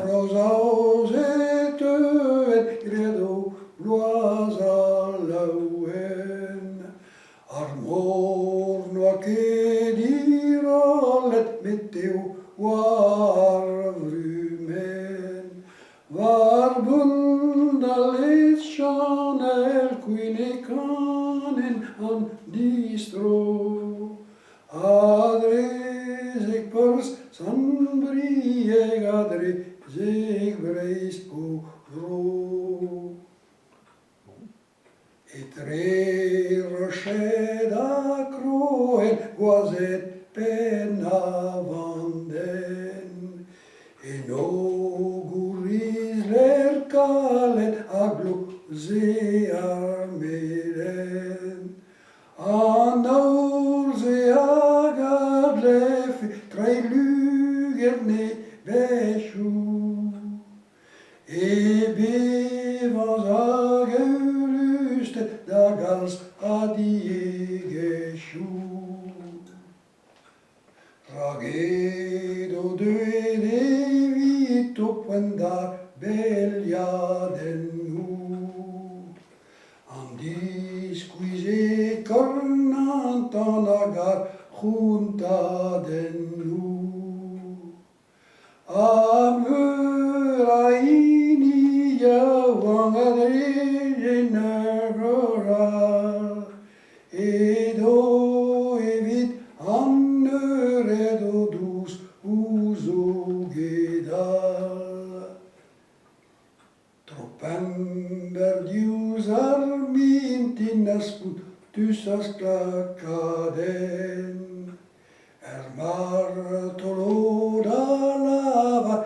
Rosaos et gredo bloaz a lauen. Ar mor noa ket diralet meteo war vrumen. Var bundalet chanel quine kanen an distro. Adrezek pers san brieg adrezek breis po vro. Et re rochet da croen goazet pen avanden. En auguris ler kalet agloze armeren. An aurze agad lefe trailugerne beschu. E bevans ageuruste da gals adiegeschu. Ragedo de vito puendar beliadennu. An disquise cornant an agar juntadennu. Amuraini yawangadre negrora. Edo evit anneredo dus uzogedal. Tropember dius armintin asput tusas clacaden. Martolo da lava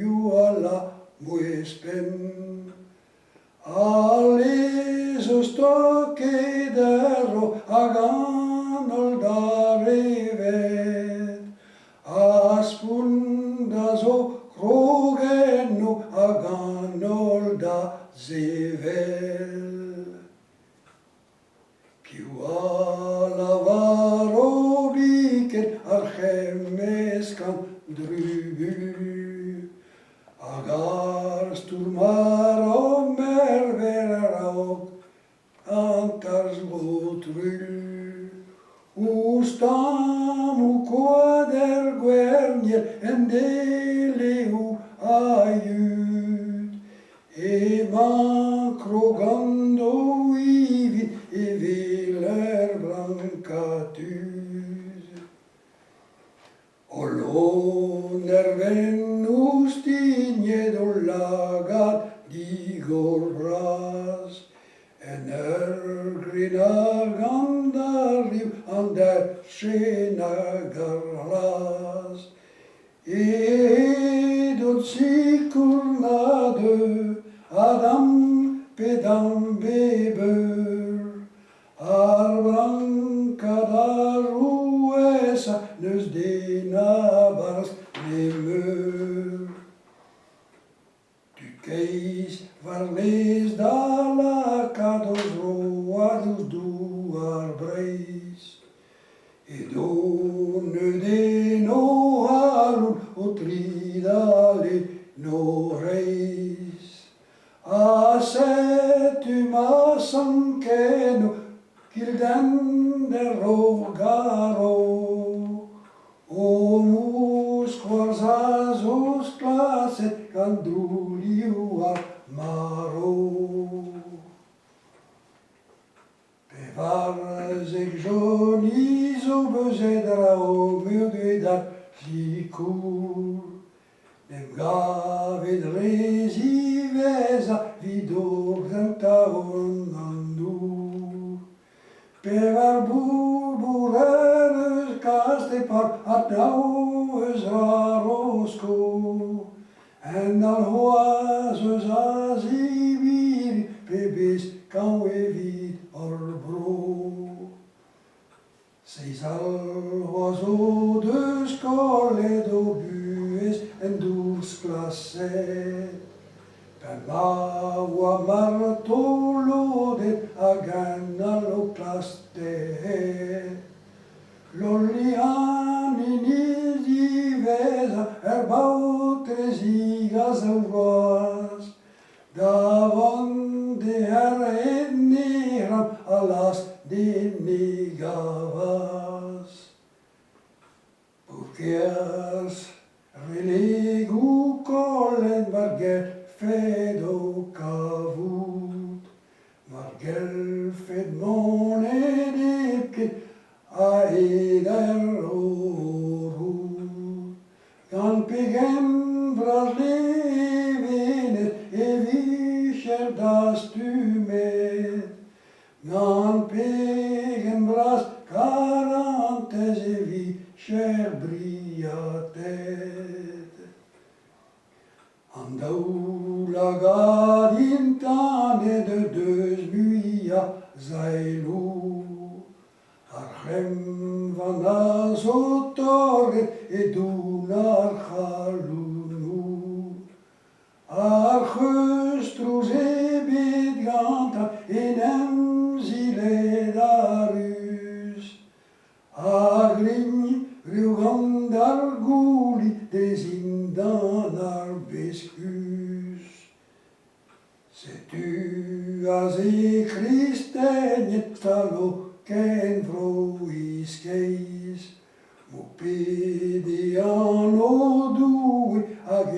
ju alla muespen. Alleso stocche d'erro aganol da revet. Aspundaso krogenno aganol da zevel. Più alla varo archemeskan drubu. Agar sturmar og merverar og antars votru. Ustamu quader guernier en deleu aiut. E mancrogando ivit e veler brancatus. Nerven stigne lagat digor bras. En grina gandariv an der skena garlas. Edot sikurna Adam pedam beber. Ar brancadar uesa neus denabars nemeur. Tu keis varles da la cados roados duar breis. Edo ne de no alun o tridale no reis. Asetum asankeno kilden der rogaro. Omus quarzazos claset canduliuar maro. Pevarzek jonis o bezedra o murguedar zikur. Nem gavet resiveza vidor zentaon andu. Pevar burburenes kaste par atnaues rarosko. En al hoases azivir pebis kan evit orbro. Seis alhoaso de scolet obues en dus classet. Per maua martolodet agan allo clastet. Lollian in divesa boutres igas auroas, davant de herrenneram alas de negavas. Purkers relegu kollen vargel fedo kavut, vargel fed monedepken a eder orut. Gan pegen vras levenet vischer das du med, gan pegen vras karantes vischer briatet. Andaoula gadintane de deus muia zailou, archem van azotoret edun archalounou, archestrous ebet ganta enem zile darus, aglign rugand argouli des indan arbescus. Setu as e Christenhet talo ken vroiskeis, mo pedian o due hag